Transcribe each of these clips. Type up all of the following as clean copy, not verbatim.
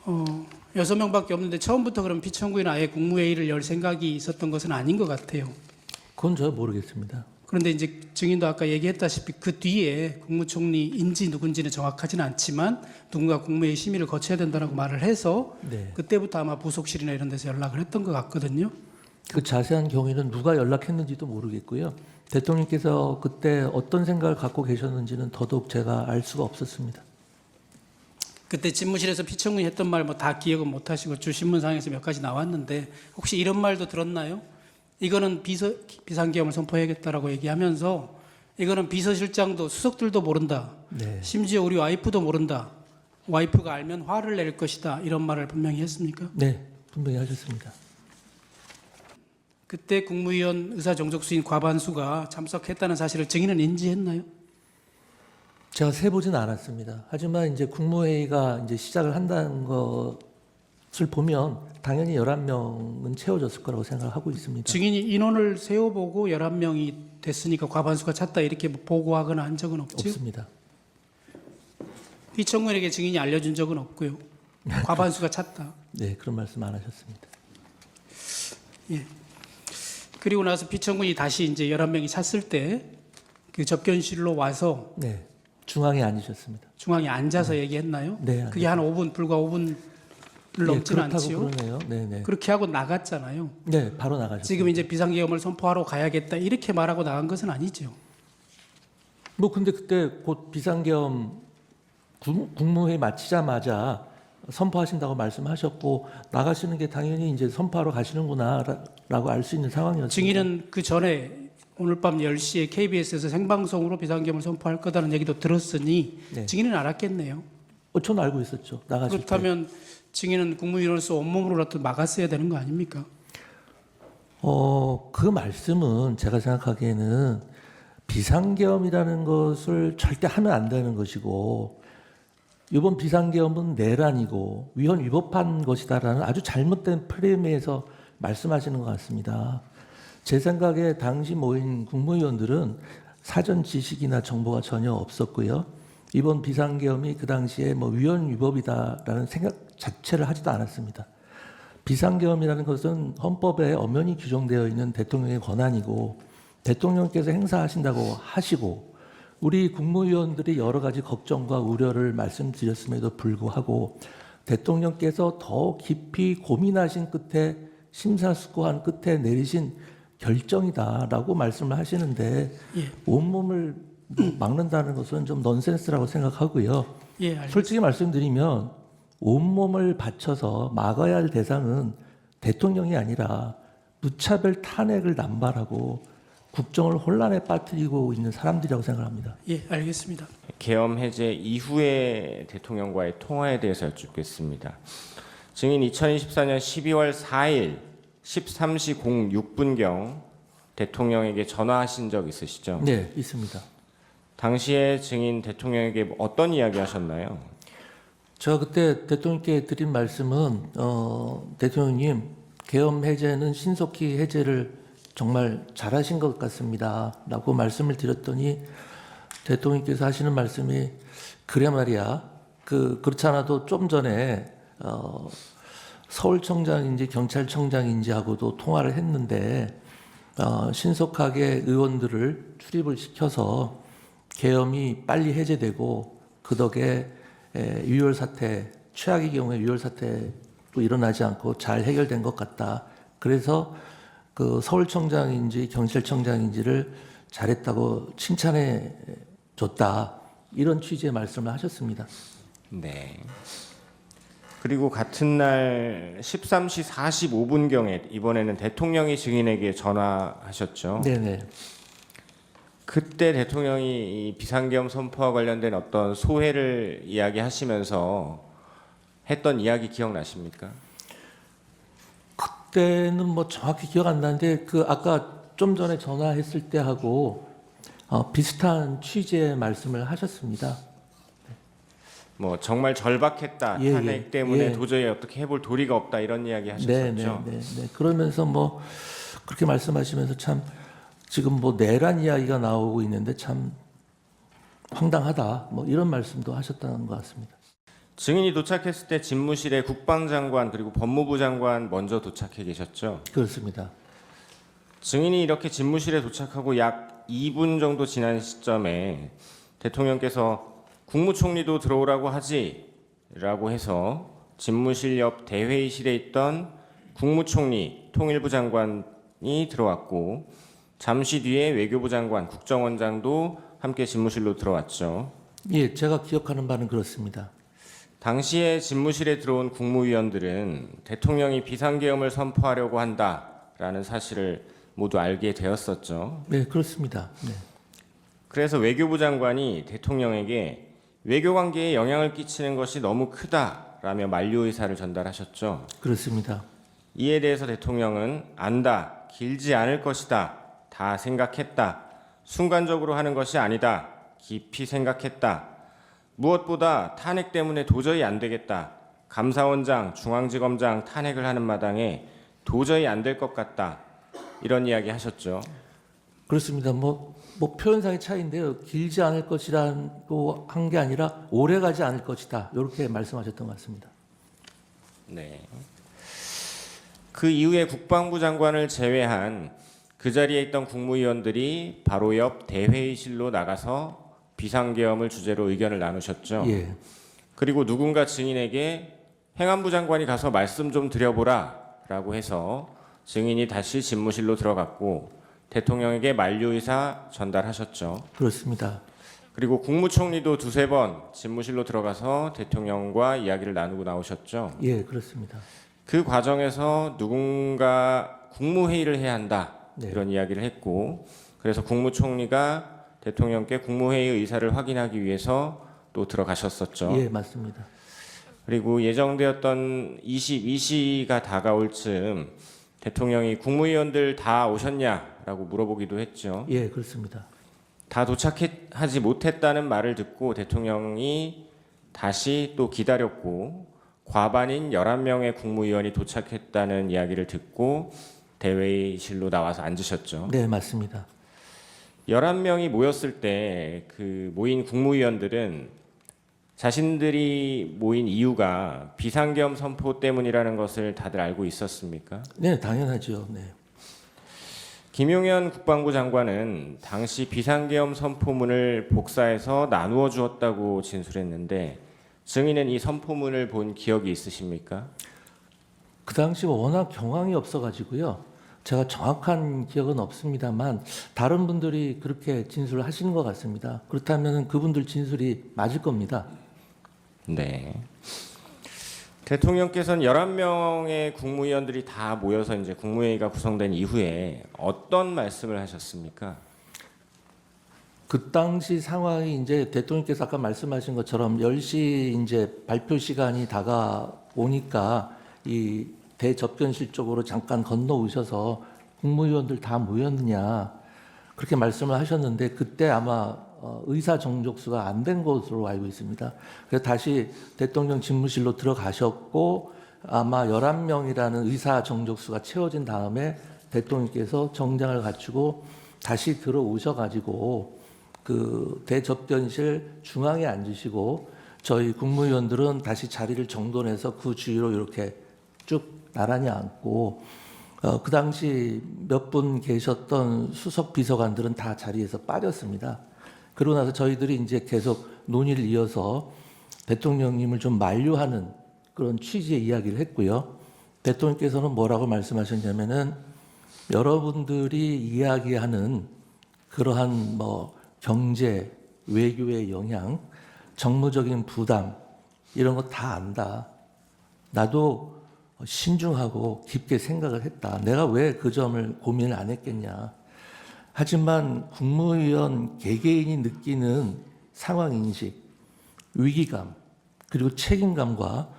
6명밖에 없는데 처음부터 그럼 피청구인 아예 국무회의를 열 생각이 있었던 것은 아닌 것 같아요. 그건 저 모르겠습니다. 그런데 이제 증인도 아까 얘기했다시피 그 뒤에 국무총리인지 누군지는 정확하지는 않지만 누군가 국무회의 심의를 거쳐야 된다고 말을 해서 네. 그때부터 아마 부속실이나 이런 데서 연락을 했던 것 같거든요. 그 자세한 경위는 누가 연락했는지도 모르겠고요. 대통령께서 그때 어떤 생각을 갖고 계셨는지는 더더욱 제가 알 수가 없었습니다. 그때 집무실에서 피청구인이 했던 말 뭐 다 기억은 못 하시고 주 신문상에서 몇 가지 나왔는데 혹시 이런 말도 들었나요? 이거는 비상계엄을 선포해야겠다라고 얘기하면서 이거는 비서실장도 수석들도 모른다. 네. 심지어 우리 와이프도 모른다. 와이프가 알면 화를 낼 것이다. 이런 말을 분명히 했습니까? 네, 분명히 하셨습니다. 그때 국무위원 의사정족수인 과반수가 참석했다는 사실을 증인은 인지했나요? 제가 세보진 않았습니다. 하지만 이제 국무회의가 이제 시작을 한다는 것을 보면 당연히 11명은 채워졌을 거라고 생각하고 있습니다. 증인이 인원을 세어보고 11명이 됐으니까 과반수가 찼다 이렇게 보고하거나 한 적은 없죠? 없습니다. 피청구인에게 증인이 알려준 적은 없고요. 과반수가 찼다. 네, 그런 말씀 안 하셨습니다. 예. 그리고 나서 피청구인이 다시 이제 11명이 찼을 때 그 접견실로 와서 네, 중앙에 앉으셨습니다. 중앙에 앉아서 얘기했나요? 네, 그게 한 5분, 불과 5분을 넘진 그렇다고 않지요. 그러네요. 네, 네. 그렇게 하고 나갔잖아요. 네, 바로 나가셨습니다. 지금 이제 비상계엄을 선포하러 가야겠다 이렇게 말하고 나간 것은 아니죠. 뭐 근데 그때 곧 비상계엄 국무회의 마치자마자 선포하신다고 말씀하셨고 나가시는 게 당연히 이제 선포하러 가시는구나라고 알 수 있는 상황이었습니다. 증인은 그 전에 오늘 밤 10시에 KBS에서 생방송으로 비상계엄을 선포할 거다는 얘기도 들었으니 네. 증인은 알았겠네요. 저는 알고 있었죠. 나가실 때. 그렇다면 증인은 국무위원으로서 온몸으로라도 막았어야 되는 거 아닙니까? 그 말씀은 제가 생각하기에는 비상계엄이라는 것을 절대 하면 안 되는 것이고 이번 비상계엄은 내란이고 위헌 위법한 것이다라는 아주 잘못된 프레임에서 말씀하시는 것 같습니다. 제 생각에 당시 모인 국무위원들은 사전 지식이나 정보가 전혀 없었고요. 이번 비상계엄이 그 당시에 뭐 위헌 위법이다라는 생각 자체를 하지도 않았습니다. 비상계엄이라는 것은 헌법에 엄연히 규정되어 있는 대통령의 권한이고 대통령께서 행사하신다고 하시고 우리 국무위원들이 여러 가지 걱정과 우려를 말씀드렸음에도 불구하고 대통령께서 더 깊이 고민하신 끝에 심사숙고한 끝에 내리신 결정이다라고 말씀을 하시는데 예. 온몸을 막는다는 것은 좀 넌센스라고 생각하고요. 예, 알겠습니다. 솔직히 말씀드리면 온몸을 바쳐서 막아야 할 대상은 대통령이 아니라 무차별 탄핵을 남발하고 국정을 혼란에 빠뜨리고 있는 사람들이라고 생각합니다. 예, 알겠습니다. 계엄 해제 이후의 대통령과의 통화에 대해서 여쭙겠습니다. 증인 2024년 12월 4일 13시 06분경 대통령에게 전화하신 적 있으시죠? 네, 있습니다. 당시에 증인 대통령에게 어떤 이야기 하셨나요? 제가 그때 대통령께 드린 말씀은 대통령님 계엄 해제는 신속히 해제를 정말 잘하신 것 같습니다 라고 말씀을 드렸더니 대통령께서 하시는 말씀이 그래 말이야 그렇지 않아도 좀 전에 서울청장인지 경찰청장인지 하고도 통화를 했는데 신속하게 의원들을 출입을 시켜서 계엄이 빨리 해제되고 그 덕에 유혈 사태 최악의 경우에 유혈 사태도 일어나지 않고 잘 해결된 것 같다. 그래서 그 서울청장인지 경찰청장인지를 잘했다고 칭찬해 줬다. 이런 취지의 말씀을 하셨습니다. 네. 그리고 같은 날 13시 45분경에 이번에는 대통령이 증인에게 전화하셨죠. 네네. 그때 대통령이 이 비상계엄 선포와 관련된 어떤 소회를 이야기하시면서 했던 이야기 기억나십니까? 그때는 뭐 정확히 기억 안 나는데 그 아까 좀 전에 전화했을 때 하고 비슷한 취지의 말씀을 하셨습니다. 뭐 정말 절박했다. 예, 탄핵 예, 때문에 예. 도저히 어떻게 해볼 도리가 없다 이런 이야기 하셨었죠. 네. 그러면서 뭐 그렇게 말씀하시면서 참 지금 뭐 내란 이야기가 나오고 있는데 참 황당하다. 뭐 이런 말씀도 하셨다는 것 같습니다. 증인이 도착했을 때 집무실에 국방장관 그리고 법무부 장관 먼저 도착해 계셨죠. 그렇습니다. 증인이 이렇게 집무실에 도착하고 약 2분 정도 지난 시점에 대통령께서 국무총리도 들어오라고 하지라고 해서 집무실 옆 대회의실에 있던 국무총리, 통일부 장관이 들어왔고 잠시 뒤에 외교부 장관, 국정원장도 함께 집무실로 들어왔죠. 예, 제가 기억하는 바는 그렇습니다. 당시에 집무실에 들어온 국무위원들은 대통령이 비상계엄을 선포하려고 한다라는 사실을 모두 알게 되었었죠. 네, 그렇습니다. 네. 그래서 외교부 장관이 대통령에게 외교관계에 영향을 끼치는 것이 너무 크다라며 만료 의사를 전달하셨죠. 그렇습니다. 이에 대해서 대통령은 안다, 길지 않을 것이다, 다 생각했다, 순간적으로 하는 것이 아니다, 깊이 생각했다, 무엇보다 탄핵 때문에 도저히 안 되겠다, 감사원장, 중앙지검장 탄핵을 하는 마당에 도저히 안 될 것 같다, 이런 이야기 하셨죠. 그렇습니다. 뭐 표현상의 차이인데요. 길지 않을 것이라고 한 게 아니라 오래 가지 않을 것이다. 이렇게 말씀하셨던 것 같습니다. 네. 그 이후에 국방부 장관을 제외한 그 자리에 있던 국무위원들이 바로 옆 대회의실로 나가서 비상계엄을 주제로 의견을 나누셨죠. 예. 그리고 누군가 증인에게 행안부 장관이 가서 말씀 좀 드려보라라고 해서 증인이 다시 집무실로 들어갔고 대통령에게 만료의사 전달하셨죠. 그렇습니다. 그리고 국무총리도 두세 번 집무실로 들어가서 대통령과 이야기를 나누고 나오셨죠. 예, 그렇습니다. 그 과정에서 누군가 국무회의를 해야 한다 네. 이런 이야기를 했고 그래서 국무총리가 대통령께 국무회의 의사를 확인하기 위해서 또 들어가셨었죠. 예, 맞습니다. 그리고 예정되었던 22시가 다가올 즈음 대통령이 국무위원들 다 오셨냐라고 물어보기도 했죠. 예, 그렇습니다. 다 도착하지 못했다는 말을 듣고 대통령이 다시 또 기다렸고 과반인 11명의 국무위원이 도착했다는 이야기를 듣고 대회의실로 나와서 앉으셨죠. 네, 맞습니다. 11명이 모였을 때 그 모인 국무위원들은 자신들이 모인 이유가 비상계엄 선포 때문이라는 것을 다들 알고 있었습니까? 네, 당연하죠. 네. 김용현 국방부 장관은 당시 비상계엄 선포문을 복사해서 나누어 주었다고 진술했는데 증인은 이 선포문을 본 기억이 있으십니까? 그 당시 워낙 경황이 없어가지고요. 제가 정확한 기억은 없습니다만 다른 분들이 그렇게 진술을 하시는 것 같습니다. 그렇다면 그분들 진술이 맞을 겁니다. 네. 대통령께서는 11명의 국무위원들이 다 모여서 이제 국무회의가 구성된 이후에 어떤 말씀을 하셨습니까? 그 당시 상황이 이제 대통령께서 아까 말씀하신 것처럼 10시 이제 발표 시간이 다가오니까 이 대접견실 쪽으로 잠깐 건너오셔서 국무위원들 다 모였느냐 그렇게 말씀을 하셨는데 그때 아마 의사 정족수가 안 된 것으로 알고 있습니다. 그래서 다시 대통령 집무실로 들어가셨고 아마 11명이라는 의사 정족수가 채워진 다음에 대통령께서 정장을 갖추고 다시 들어오셔가지고 그 대접견실 중앙에 앉으시고 저희 국무위원들은 다시 자리를 정돈해서 그 주위로 이렇게 쭉 나란히 앉고 그 당시 몇 분 계셨던 수석 비서관들은 다 자리에서 빠졌습니다. 그러고 나서 저희들이 이제 계속 논의를 이어서 대통령님을 좀 만류하는 그런 취지의 이야기를 했고요. 대통령께서는 뭐라고 말씀하셨냐면은 여러분들이 이야기하는 그러한 뭐 경제, 외교의 영향, 정무적인 부담 이런 거 다 안다. 나도 신중하고 깊게 생각을 했다. 내가 왜 그 점을 고민을 안 했겠냐. 하지만 국무위원 개개인이 느끼는 상황인식, 위기감, 그리고 책임감과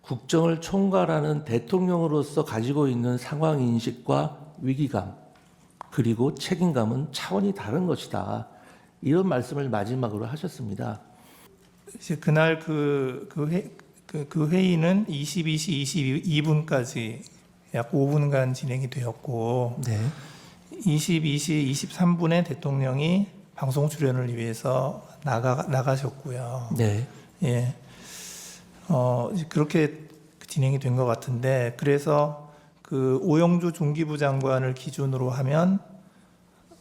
국정을 총괄하는 대통령으로서 가지고 있는 상황인식과 위기감, 그리고 책임감은 차원이 다른 것이다. 이런 말씀을 마지막으로 하셨습니다. 이제 그날 그 회의는 22시 22분까지 약 5분간 진행이 되었고 네. 22시 23분에 대통령이 방송 출연을 위해서 나가셨고요. 네. 예. 이제 그렇게 진행이 된 것 같은데, 그래서 그 오영주 중기부 장관을 기준으로 하면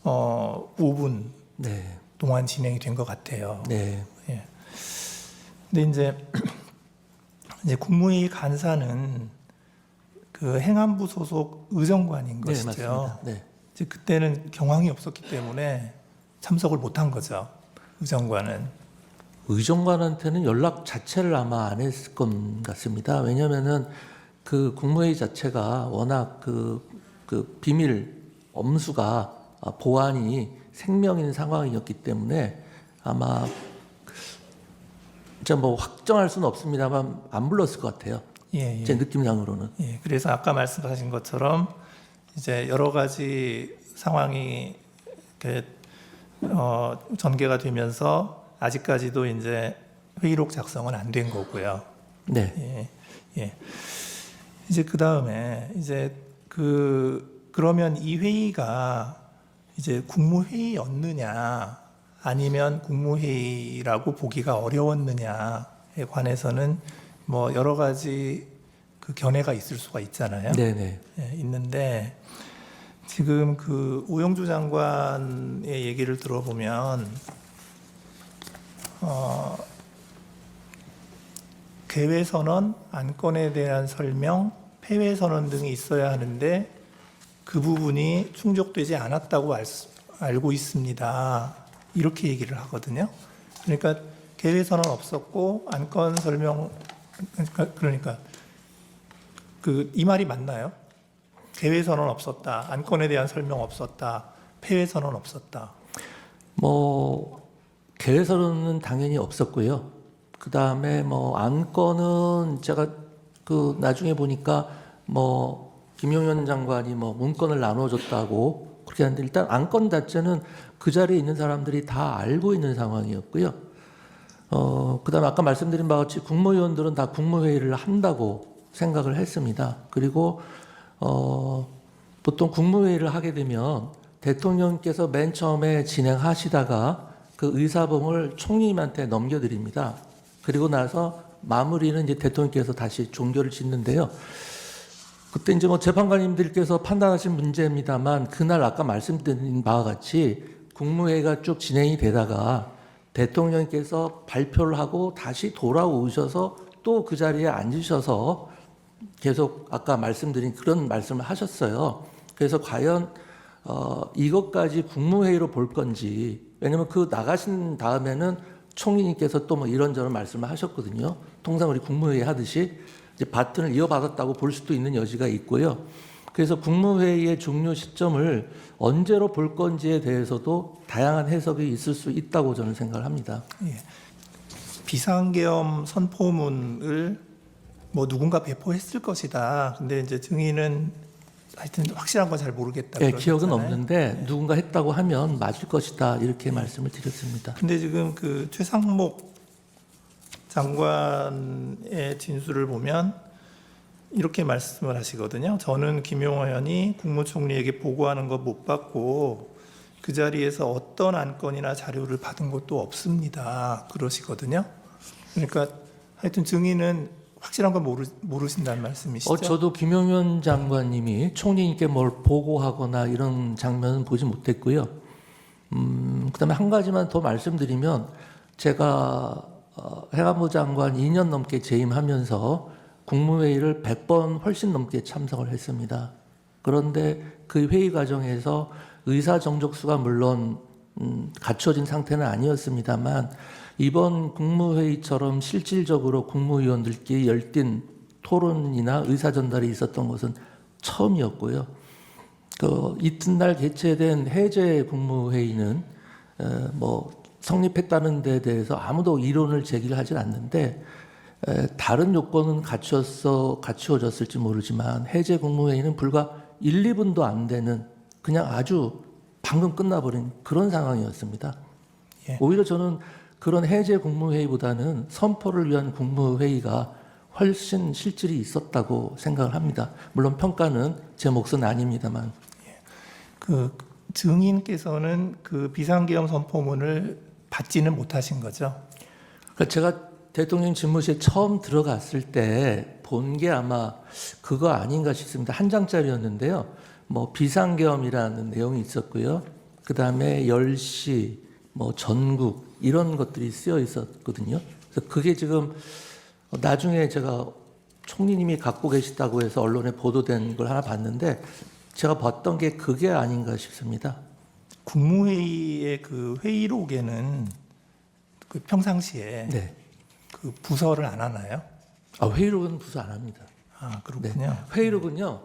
5분 네. 동안 진행이 된 것 같아요. 네. 예. 근데 이제 국무회의 간사는 그 행안부 소속 의정관인 네, 것이죠. 맞습니다. 네. 이제 그때는 경황이 없었기 때문에 참석을 못한 거죠. 의정관은. 의정관한테는 연락 자체를 아마 안 했을 것 같습니다. 왜냐면은 그 국무회의 자체가 워낙 그 비밀 엄수가 보안이 생명인 상황이었기 때문에 아마 진짜 뭐 확정할 수는 없습니다만 안 불렀을 것 같아요. 예, 예. 제 느낌상으로는. 예, 그래서 아까 말씀하신 것처럼 이제 여러 가지 상황이 이렇게 전개가 되면서 아직까지도 이제 회의록 작성은 안 된 거고요. 네. 예, 예. 이제 그 다음에 이제 그러면 이 회의가 이제 국무회의였느냐 아니면 국무회의라고 보기가 어려웠느냐에 관해서는 뭐 여러 가지 그 견해가 있을 수가 있잖아요. 네네. 예, 있는데 지금 그 오영주 장관의 얘기를 들어보면 개회 선언, 안건에 대한 설명, 폐회 선언 등이 있어야 하는데 그 부분이 충족되지 않았다고 알고 있습니다. 이렇게 얘기를 하거든요. 그러니까 개회 선언 없었고 안건 설명 그러니까 이 말이 맞나요? 개회 선언 없었다. 안건에 대한 설명 없었다. 폐회 선언 없었다. 뭐 개회설은 당연히 없었고요. 그 다음에 뭐 안건은 제가 그 나중에 보니까 뭐 김용현 장관이 뭐 문건을 나눠줬다고 그렇게 하는데 일단 안건 자체는 그 자리에 있는 사람들이 다 알고 있는 상황이었고요. 그 다음에 아까 말씀드린 바와 같이 국무위원들은 다 국무회의를 한다고 생각을 했습니다. 그리고 보통 국무회의를 하게 되면 대통령께서 맨 처음에 진행하시다가 그 의사봉을 총리님한테 넘겨드립니다. 그리고 나서 마무리는 이제 대통령께서 다시 종결을 짓는데요. 그때 이제 뭐 재판관님들께서 판단하신 문제입니다만 그날 아까 말씀드린 바와 같이 국무회의가 쭉 진행이 되다가 대통령께서 발표를 하고 다시 돌아오셔서 또 그 자리에 앉으셔서 계속 아까 말씀드린 그런 말씀을 하셨어요. 그래서 과연 이것까지 국무회의로 볼 건지, 왜냐면 그 나가신 다음에는 총리님께서 또 뭐 이런저런 말씀을 하셨거든요. 통상 우리 국무회의 하듯이 이제 바튼을 이어받았다고 볼 수도 있는 여지가 있고요. 그래서 국무회의의 종료 시점을 언제로 볼 건지에 대해서도 다양한 해석이 있을 수 있다고 저는 생각을 합니다. 예. 비상계엄 선포문을 뭐 누군가 배포했을 것이다. 근데 이제 증인은 하여튼 확실한 건 잘 모르겠다. 네, 기억은 그러셨잖아요. 없는데 누군가 했다고 하면 맞을 것이다 이렇게 말씀을 드렸습니다. 근데 지금 그 최상목 장관의 진술을 보면 이렇게 말씀을 하시거든요. 저는 김용호 의원이 국무총리에게 보고하는 거 못 받고 그 자리에서 어떤 안건이나 자료를 받은 것도 없습니다. 그러시거든요. 그러니까 하여튼 증인은 확실한 건 모르신다는 말씀이시죠? 저도 김용현 장관님이 총리님께 뭘 보고하거나 이런 장면은 보지 못했고요. 그다음에 한 가지만 더 말씀드리면 제가 행안부 장관 2년 넘게 재임하면서 국무회의를 100번 훨씬 넘게 참석을 했습니다. 그런데 그 회의 과정에서 의사 정족수가 물론 갖춰진 상태는 아니었습니다만 이번 국무회의처럼 실질적으로 국무위원들끼리 열띤 토론이나 의사 전달이 있었던 것은 처음이었고요. 그 이튿날 개최된 해제 국무회의는 뭐 성립했다는 데 대해서 아무도 이론을 제기를 하진 않는데 다른 요건은 갖추어졌을지 모르지만 해제 국무회의는 불과 1, 2분도 안 되는 그냥 아주 방금 끝나버린 그런 상황이었습니다. 예. 오히려 저는 그런 해제 국무회의보다는 선포를 위한 국무회의가 훨씬 실질이 있었다고 생각을 합니다. 물론 평가는 제 몫은 아닙니다만. 그 증인께서는 그 비상계엄 선포문을 받지는 못하신 거죠? 그러니까 제가 대통령 집무실 처음 들어갔을 때 본 게 아마 그거 아닌가 싶습니다. 한 장짜리였는데요. 뭐 비상계엄이라는 내용이 있었고요. 그 다음에 10시, 뭐 전국 이런 것들이 쓰여 있었거든요. 그래서 그게 지금 나중에 제가 총리님이 갖고 계시다고 해서 언론에 보도된 걸 하나 봤는데 제가 봤던 게 그게 아닌가 싶습니다. 국무회의의 그 회의록에는 그 평상시에 네. 그 부서를 안 하나요? 회의록은 부서 안 합니다. 아, 그렇군요. 회의록은요.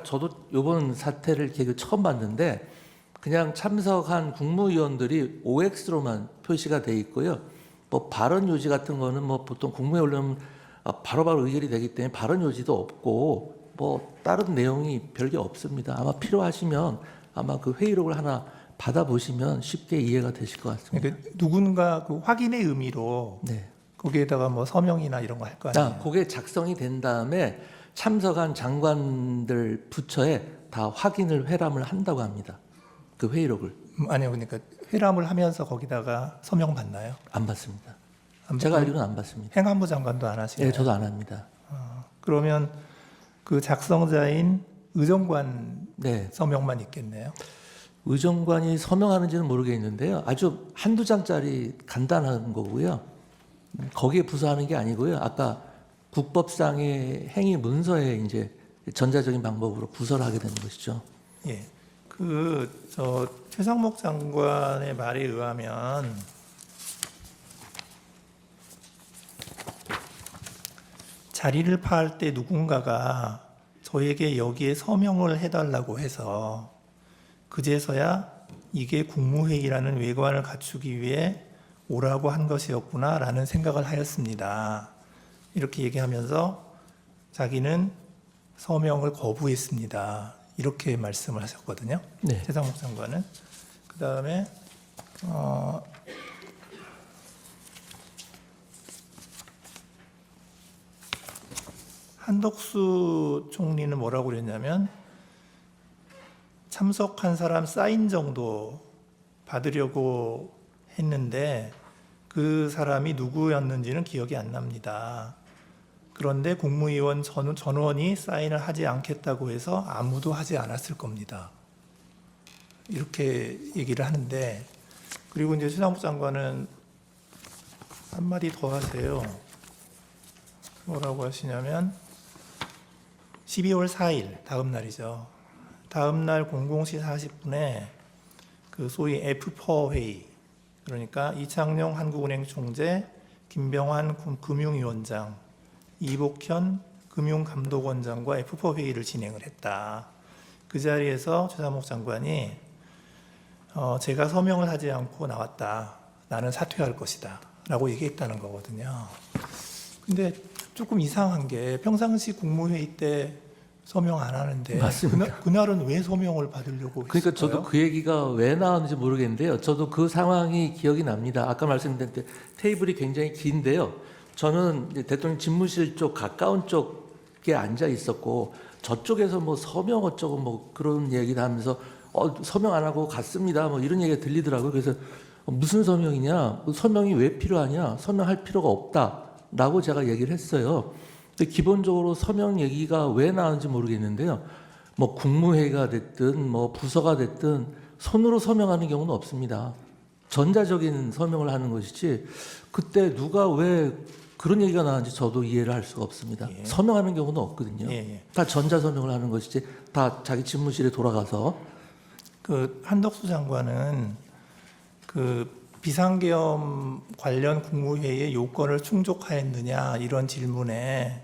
저도 이번 사태를 계획 처음 봤는데 그냥 참석한 국무위원들이 OX로만 표시가 돼 있고요. 뭐 발언 요지 같은 거는 뭐 보통 국무회의 올리면 바로바로 의결이 되기 때문에 발언 요지도 없고 뭐 다른 내용이 별게 없습니다. 아마 필요하시면 아마 그 회의록을 하나 받아보시면 쉽게 이해가 되실 것 같습니다. 그러니까 누군가 그 확인의 의미로 네. 거기에다가 뭐 서명이나 이런 거 할 거 아니에요? 그게 작성이 된 다음에 참석한 장관들 부처에 다 확인을 회람을 한다고 합니다. 그 회의록을 아니요, 그러니까 회람을 하면서 거기다가 서명 받나요? 안 받습니다. 안 제가 받- 알기로는 안 받습니다. 행안부 장관도 안 하시나요? 예, 저도 안 합니다. 그러면 그 작성자인 의정관 네, 서명만 있겠네요. 의정관이 서명하는지는 모르겠는데요. 아주 한두 장짜리 간단한 거고요. 거기에 부서하는 게 아니고요. 아까 국법상의 행위 문서에 이제 전자적인 방법으로 부서를 하게 되는 것이죠. 예. 저 최상목 장관의 말에 의하면 자리를 파할 때 누군가가 저에게 여기에 서명을 해달라고 해서 그제서야 이게 국무회의라는 외관을 갖추기 위해 오라고 한 것이었구나라는 생각을 하였습니다. 이렇게 얘기하면서 자기는 서명을 거부했습니다. 이렇게 말씀을 하셨거든요. 네. 최상목 장관은. 그 다음에 한덕수 총리는 뭐라고 그랬냐면 참석한 사람 사인 정도 받으려고 했는데 그 사람이 누구였는지는 기억이 안 납니다. 그런데 국무위원 전원이 사인을 하지 않겠다고 해서 아무도 하지 않았을 겁니다. 이렇게 얘기를 하는데, 그리고 이제 최상목 장관은 한마디 더 하세요. 뭐라고 하시냐면 12월 4일 다음 날이죠. 다음 날 00시 40분에 그 소위 F4 회의, 그러니까 이창용 한국은행 총재, 김병환 금융위원장, 이복현 금융감독원장과 F4 회의를 진행을 했다. 그 자리에서 최상목 장관이 제가 서명을 하지 않고 나왔다. 나는 사퇴할 것이다. 라고 얘기했다는 거거든요. 근데 조금 이상한 게 평상시 국무회의 때 서명 안 하는데 맞습니다. 그날은 왜 서명을 받으려고 그러니까 했을까요? 저도 그 얘기가 왜 나왔는지 모르겠는데요. 저도 그 상황이 기억이 납니다. 아까 말씀드린 때 테이블이 굉장히 긴데요. 저는 이제 대통령 집무실 쪽 가까운 쪽에 앉아 있었고 저쪽에서 뭐 서명 어쩌고 뭐 그런 얘기를 하면서 서명 안 하고 갔습니다. 뭐 이런 얘기가 들리더라고요. 그래서 무슨 서명이냐? 서명이 왜 필요하냐? 서명할 필요가 없다라고 제가 얘기를 했어요. 근데 기본적으로 서명 얘기가 왜 나왔는지 모르겠는데요. 뭐 국무회의가 됐든 뭐 부서가 됐든 손으로 서명하는 경우는 없습니다. 전자적인 서명을 하는 것이지 그때 누가 왜 그런 얘기가 나왔는지 저도 이해를 할 수가 없습니다. 예. 서명하는 경우는 없거든요. 예. 다 전자 서명을 하는 것이지 다 자기 집무실에 돌아가서 그 한덕수 장관은 그 비상계엄 관련 국무회의의 요건을 충족하였느냐 이런 질문에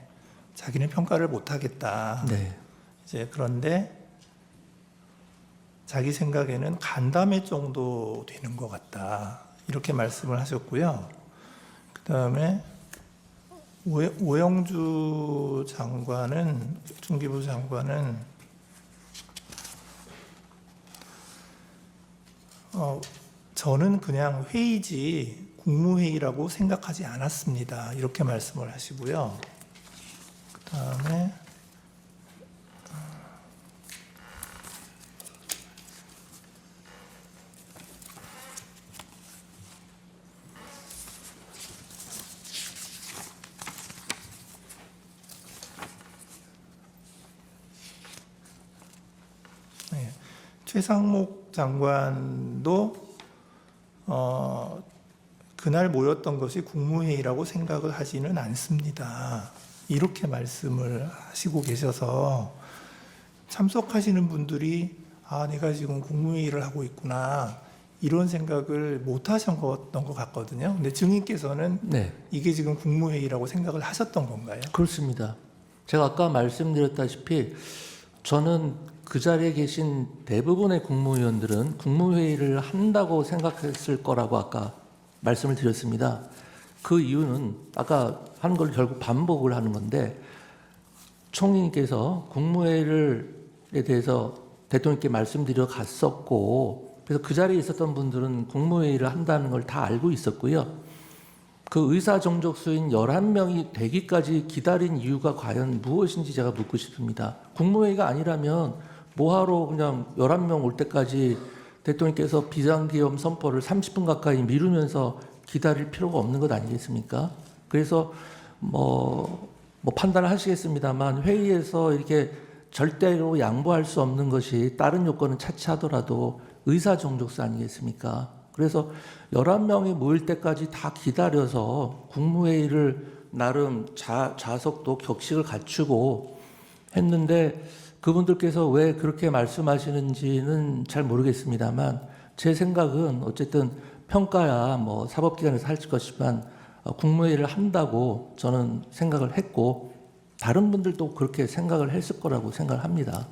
자기는 평가를 못하겠다. 네. 이제 그런데 자기 생각에는 간담회 정도 되는 것 같다. 이렇게 말씀을 하셨고요. 그 다음에 오영주 장관은, 중기부 장관은 저는 그냥 회의지 국무회의라고 생각하지 않았습니다. 이렇게 말씀을 하시고요. 그 다음에 최상목 장관도 그날 모였던 것이 국무회의라고 생각을 하지는 않습니다. 이렇게 말씀을 하시고 계셔서 참석하시는 분들이 내가 지금 국무회의를 하고 있구나 이런 생각을 못 하셨던 것 같거든요. 근데 증인께서는 네, 이게 지금 국무회의라고 생각을 하셨던 건가요? 그렇습니다. 제가 아까 말씀드렸다시피 저는 그 자리에 계신 대부분의 국무위원들은 국무회의를 한다고 생각했을 거라고 아까 말씀을 드렸습니다. 그 이유는 아까 한 걸 결국 반복을 하는 건데 총리님께서 국무회의에 대해서 대통령께 말씀드려 갔었고 그래서 그 자리에 있었던 분들은 국무회의를 한다는 걸 다 알고 있었고요. 그 의사 정족수인 11명이 되기까지 기다린 이유가 과연 무엇인지 제가 묻고 싶습니다. 국무회의가 아니라면 뭐하러 그냥 11명 올 때까지 대통령께서 비상기업 선포를 30분 가까이 미루면서 기다릴 필요가 없는 것 아니겠습니까? 그래서 뭐 판단을 하시겠습니다만 회의에서 이렇게 절대로 양보할 수 없는 것이 다른 요건은 차치하더라도 의사 정족수 아니겠습니까? 그래서 11명이 모일 때까지 다 기다려서 국무회의를 나름 좌석도 격식을 갖추고 했는데 그분들께서 왜 그렇게 말씀하시는지는 잘 모르겠습니다만 제 생각은 어쨌든 평가야 뭐 사법기관에서 할 것이지만 국무회의를 한다고 저는 생각을 했고 다른 분들도 그렇게 생각을 했을 거라고 생각을 합니다.